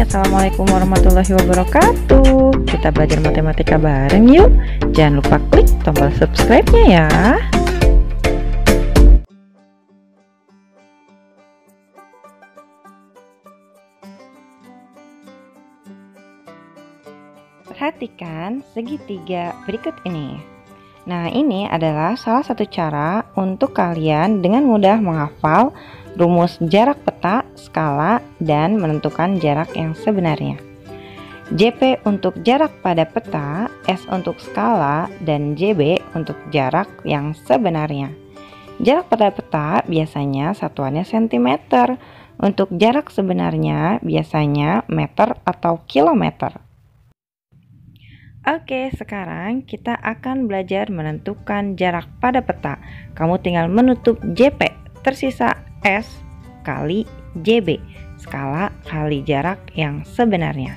Assalamualaikum warahmatullahi wabarakatuh. Kita belajar matematika bareng yuk. Jangan lupa klik tombol subscribe-nya ya. Perhatikan segitiga berikut ini. Nah, ini adalah salah satu cara untuk kalian dengan mudah menghafal rumus jarak peta, skala, dan menentukan jarak yang sebenarnya. JP untuk jarak pada peta, S untuk skala, dan JB untuk jarak yang sebenarnya. Jarak pada peta biasanya satuannya cm. Untuk jarak sebenarnya biasanya meter atau kilometer. Oke, sekarang kita akan belajar menentukan jarak pada peta. Kamu tinggal menutup JP, tersisa S kali JB, skala kali jarak yang sebenarnya.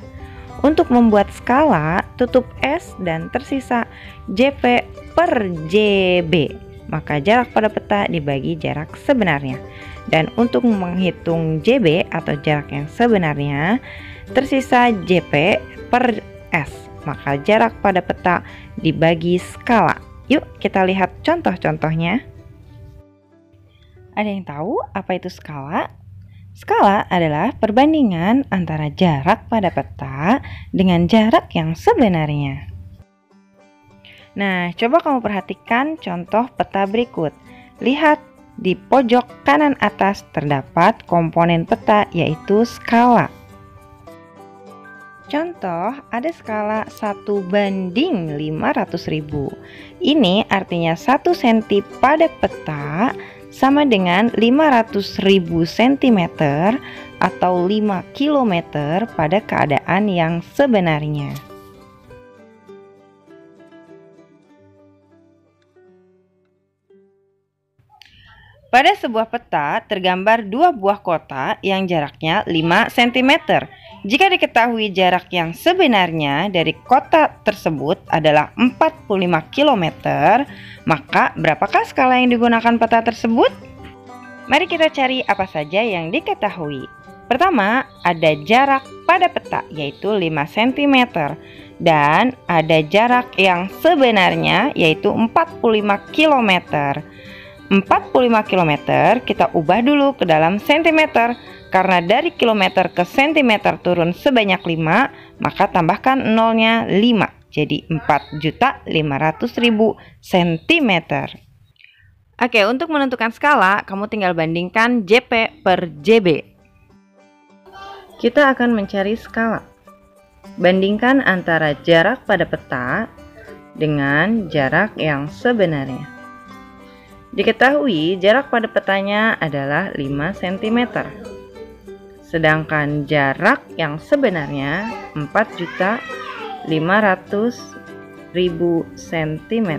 Untuk membuat skala, tutup S dan tersisa JP per JB, maka jarak pada peta dibagi jarak sebenarnya. Dan untuk menghitung JB atau jarak yang sebenarnya, tersisa JP per S, maka jarak pada peta dibagi skala. Yuk kita lihat contoh-contohnya. Ada yang tahu apa itu skala? Skala adalah perbandingan antara jarak pada peta dengan jarak yang sebenarnya. Nah, coba kamu perhatikan contoh peta berikut. Lihat di pojok kanan atas terdapat komponen peta yaitu skala. Contoh, ada skala 1:500.000. Ini artinya 1 cm pada peta sama dengan 500.000 cm atau 5 km pada keadaan yang sebenarnya. Pada sebuah peta tergambar dua buah kota yang jaraknya 5 cm. Jika diketahui jarak yang sebenarnya dari kota tersebut adalah 45 km, maka berapakah skala yang digunakan peta tersebut? Mari kita cari apa saja yang diketahui. Pertama, ada jarak pada peta yaitu 5 cm dan ada jarak yang sebenarnya yaitu 45 km. 45 km kita ubah dulu ke dalam cm. Karena dari kilometer ke sentimeter turun sebanyak 5, maka tambahkan nolnya 5. Jadi 4.500.000 cm. Oke, untuk menentukan skala, kamu tinggal bandingkan JP per JB. Kita akan mencari skala. Bandingkan antara jarak pada peta dengan jarak yang sebenarnya. Diketahui jarak pada petanya adalah 5 cm. Sedangkan jarak yang sebenarnya 4.500.000 cm.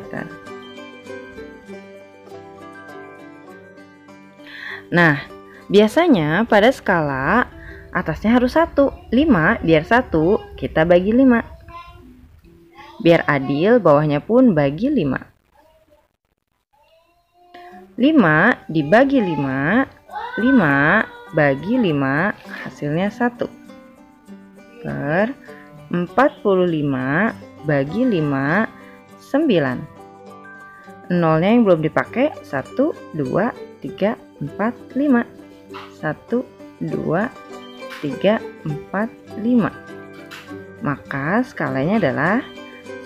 Nah, biasanya pada skala atasnya harus 1. 5 biar 1 kita bagi 5. Biar adil bawahnya pun bagi 5. 5 dibagi 5, 5 bagi 5 hasilnya 1 per 45 bagi 5 9. Nolnya yang belum dipakai 1 2 3 4 5. 1 2 3 4 5. Maka skalanya adalah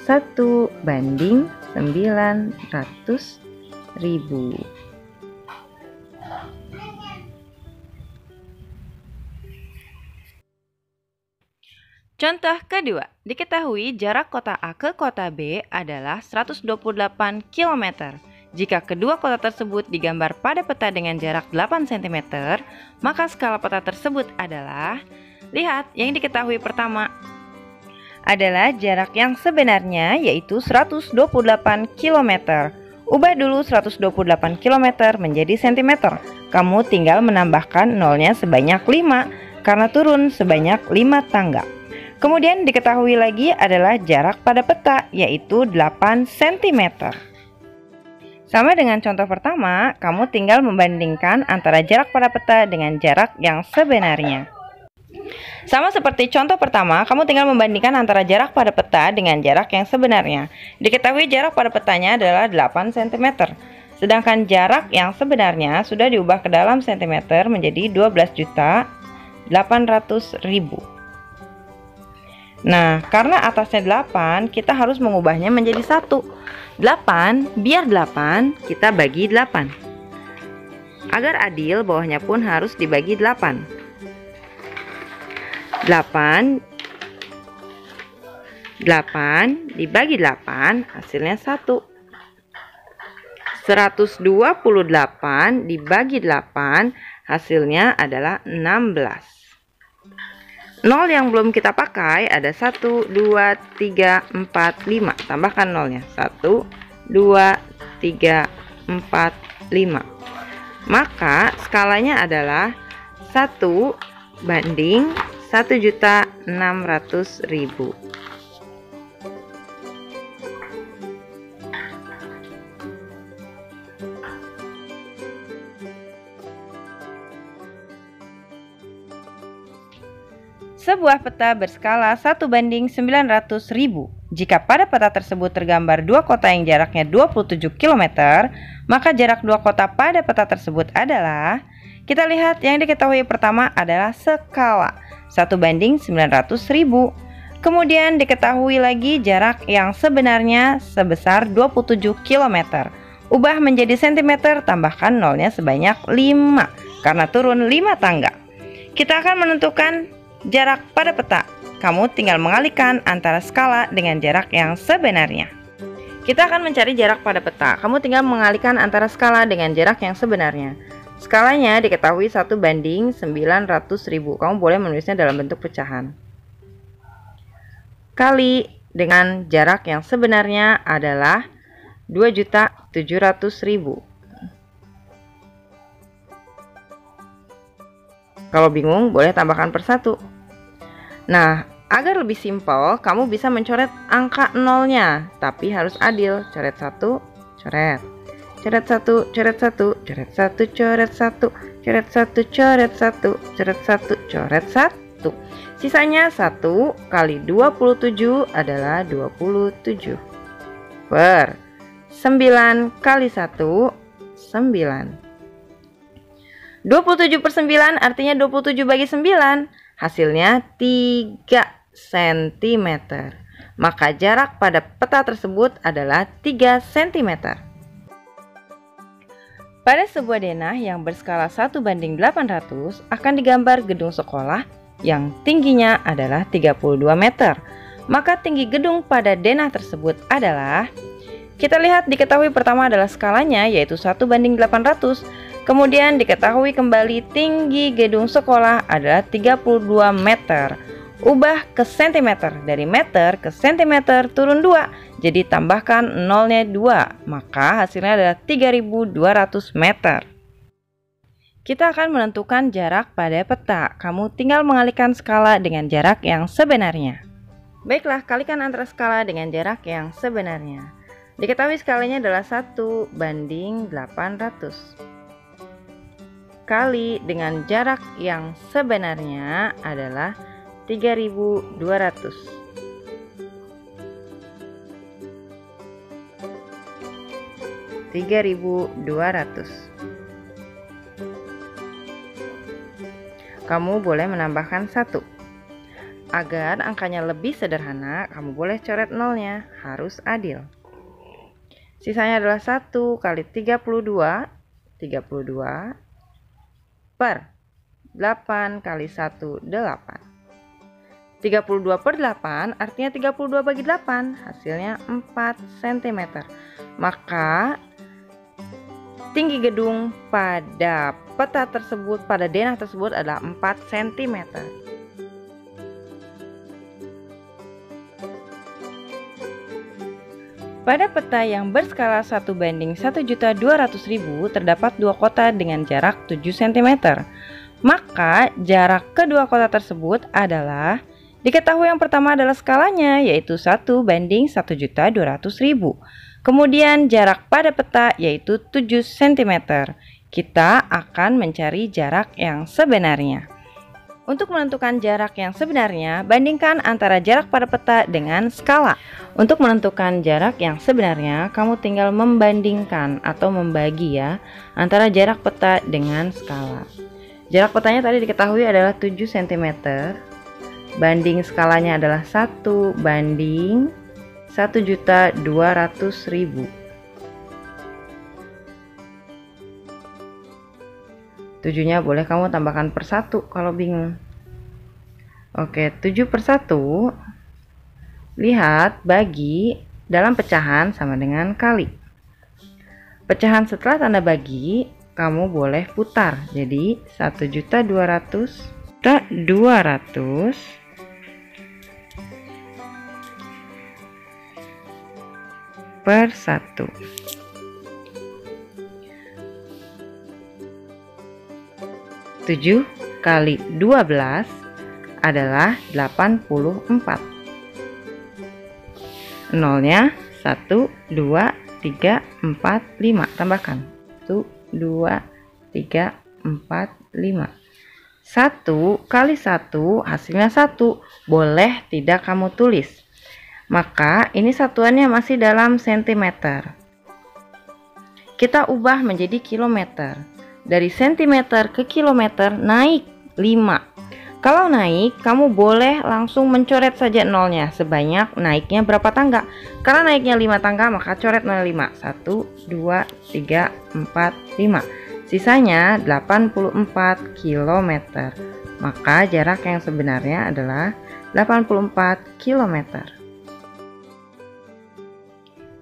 1:900.000. Contoh kedua, diketahui jarak kota A ke kota B adalah 128 km. Jika kedua kota tersebut digambar pada peta dengan jarak 8 cm, maka skala peta tersebut adalah, lihat yang diketahui pertama adalah jarak yang sebenarnya yaitu 128 km. Ubah dulu 128 km menjadi cm. Kamu tinggal menambahkan nolnya sebanyak 5 karena turun sebanyak 5 tangga. Kemudian diketahui lagi adalah jarak pada peta yaitu 8 cm. Sama dengan contoh pertama, kamu tinggal membandingkan antara jarak pada peta dengan jarak yang sebenarnya. Sama seperti contoh pertama, kamu tinggal membandingkan antara jarak pada peta dengan jarak yang sebenarnya. Diketahui jarak pada petanya adalah 8 cm. Sedangkan jarak yang sebenarnya sudah diubah ke dalam cm menjadi 12.800.000. Nah, karena atasnya 8, kita harus mengubahnya menjadi 1. 8, biar 8, kita bagi 8. Agar adil, bawahnya pun harus dibagi 8. 8 dibagi 8, hasilnya 1. 128 dibagi 8, hasilnya adalah 16. 0 yang belum kita pakai ada 1, 2, 3, 4, 5. Tambahkan nolnya. 1, 2, 3, 4, 5. Maka skalanya adalah 1 banding 1.600.000. Sebuah peta berskala 1:900.000. Jika pada peta tersebut tergambar dua kota yang jaraknya 27 km, maka jarak dua kota pada peta tersebut adalah, kita lihat yang diketahui pertama adalah skala 1:900.000. Kemudian diketahui lagi jarak yang sebenarnya sebesar 27 km. Ubah menjadi cm, tambahkan nolnya sebanyak 5 karena turun 5 tangga. Kita akan menentukan jarak pada peta. Kamu tinggal mengalihkan antara skala dengan jarak yang sebenarnya. Kita akan mencari jarak pada peta. Kamu tinggal mengalihkan antara skala dengan jarak yang sebenarnya. Skalanya diketahui 1:900.000. Kamu boleh menulisnya dalam bentuk pecahan. Kali dengan jarak yang sebenarnya adalah 2.700.000. Kalau bingung, boleh tambahkan per 1. Nah, agar lebih simpel, kamu bisa mencoret angka nolnya, tapi harus adil. Coret 1, coret. Coret 1, coret 1, coret 1, coret 1, coret 1, coret 1, coret 1, coret 1. Sisanya 1 kali 27 adalah 27. Per 9 kali 1, 9. 27 per 9 artinya 27 bagi 9. Hasilnya 3 cm. Maka jarak pada peta tersebut adalah 3 cm. Pada sebuah denah yang berskala 1:800 akan digambar gedung sekolah yang tingginya adalah 32 meter. Maka tinggi gedung pada denah tersebut adalah, kita lihat diketahui pertama adalah skalanya yaitu 1:800. Kemudian diketahui kembali tinggi gedung sekolah adalah 32 meter. Ubah ke cm, dari meter ke cm turun 2. Jadi tambahkan nolnya 2, maka hasilnya adalah 3.200 meter. Kita akan menentukan jarak pada peta. Kamu tinggal mengalihkan skala dengan jarak yang sebenarnya. Baiklah, kalikan antara skala dengan jarak yang sebenarnya. Diketahui skalanya adalah 1:800. Kali dengan jarak yang sebenarnya adalah 3.200. Kamu boleh menambahkan 1. Agar angkanya lebih sederhana, kamu boleh coret nolnya, harus adil. Sisanya adalah 1 kali 32 per 8 kali 1, 8. 32 per 8 artinya 32 bagi 8, hasilnya 4 cm. Maka tinggi gedung pada peta tersebut, pada denah tersebut adalah 4 cm. Pada peta yang berskala 1:1.200.000 terdapat dua kota dengan jarak 7 cm. Maka jarak kedua kota tersebut adalah, diketahui yang pertama adalah skalanya yaitu 1:1.200.000. Kemudian jarak pada peta yaitu 7 cm. Kita akan mencari jarak yang sebenarnya. Untuk menentukan jarak yang sebenarnya, bandingkan antara jarak pada peta dengan skala. Untuk menentukan jarak yang sebenarnya, kamu tinggal membandingkan atau membagi ya antara jarak peta dengan skala. Jarak petanya tadi diketahui adalah 7 cm. Banding skalanya adalah 1 banding 1.200.000. 7-nya boleh kamu tambahkan per 1 kalau bingung. Oke, 7 per 1. Lihat, bagi dalam pecahan sama dengan kali. Pecahan setelah tanda bagi, kamu boleh putar. Jadi 1.200.200 per 1. 7 kali 12 adalah 84. Nolnya 1, 2, 3, 4, 5. Tambahkan 1, 2, 3, 4, 5. 1 kali 1 hasilnya 1. Boleh tidak kamu tulis. Maka ini satuannya masih dalam sentimeter. Kita ubah menjadi kilometer. Dari sentimeter ke kilometer naik 5. Kalau naik, kamu boleh langsung mencoret saja nolnya sebanyak naiknya berapa tangga. Karena naiknya 5 tangga, maka coret 0,5. 1, 2, 3, 4, 5. Sisanya 84 km. Maka jarak yang sebenarnya adalah 84 km.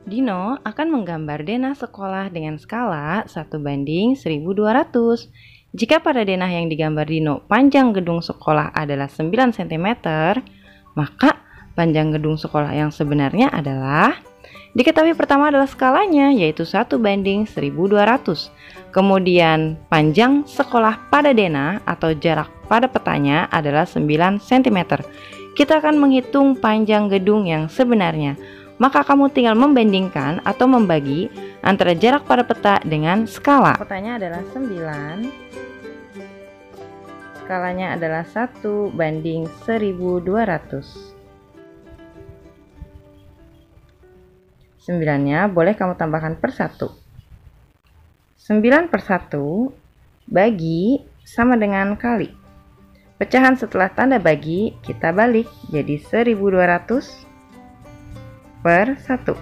Dino akan menggambar denah sekolah dengan skala 1:1200. Jika pada denah yang digambar Dino panjang gedung sekolah adalah 9 cm, maka panjang gedung sekolah yang sebenarnya adalah, diketahui pertama adalah skalanya yaitu 1:1200. Kemudian panjang sekolah pada denah atau jarak pada petanya adalah 9 cm. Kita akan menghitung panjang gedung yang sebenarnya. Maka kamu tinggal membandingkan atau membagi antara jarak pada peta dengan skala. Petanya adalah 9, skalanya adalah 1:1200. 9-nya boleh kamu tambahkan per 1. 9 per 1 bagi sama dengan kali. Pecahan setelah tanda bagi kita balik jadi 1200 per 1.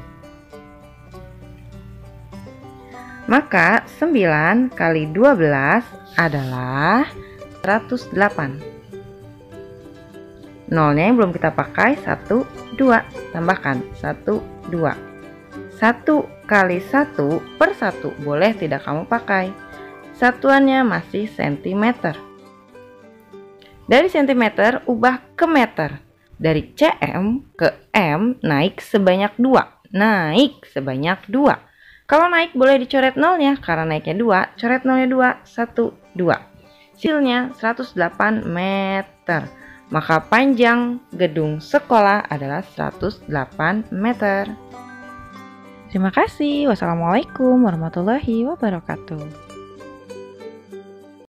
Maka 9 kali 12 adalah 108. Nolnya yang belum kita pakai 1, 2. Tambahkan 1, 2. 1 kali 1 per 1 boleh tidak kamu pakai. Satuannya masih cm. Dari cm ubah ke meter. Dari cm ke m naik sebanyak 2. Naik sebanyak 2. Kalau naik boleh dicoret nolnya. Karena naiknya 2, coret nolnya 2. 1, 2. Hasilnya 108 meter. Maka panjang gedung sekolah adalah 108 meter. Terima kasih. Wassalamualaikum warahmatullahi wabarakatuh.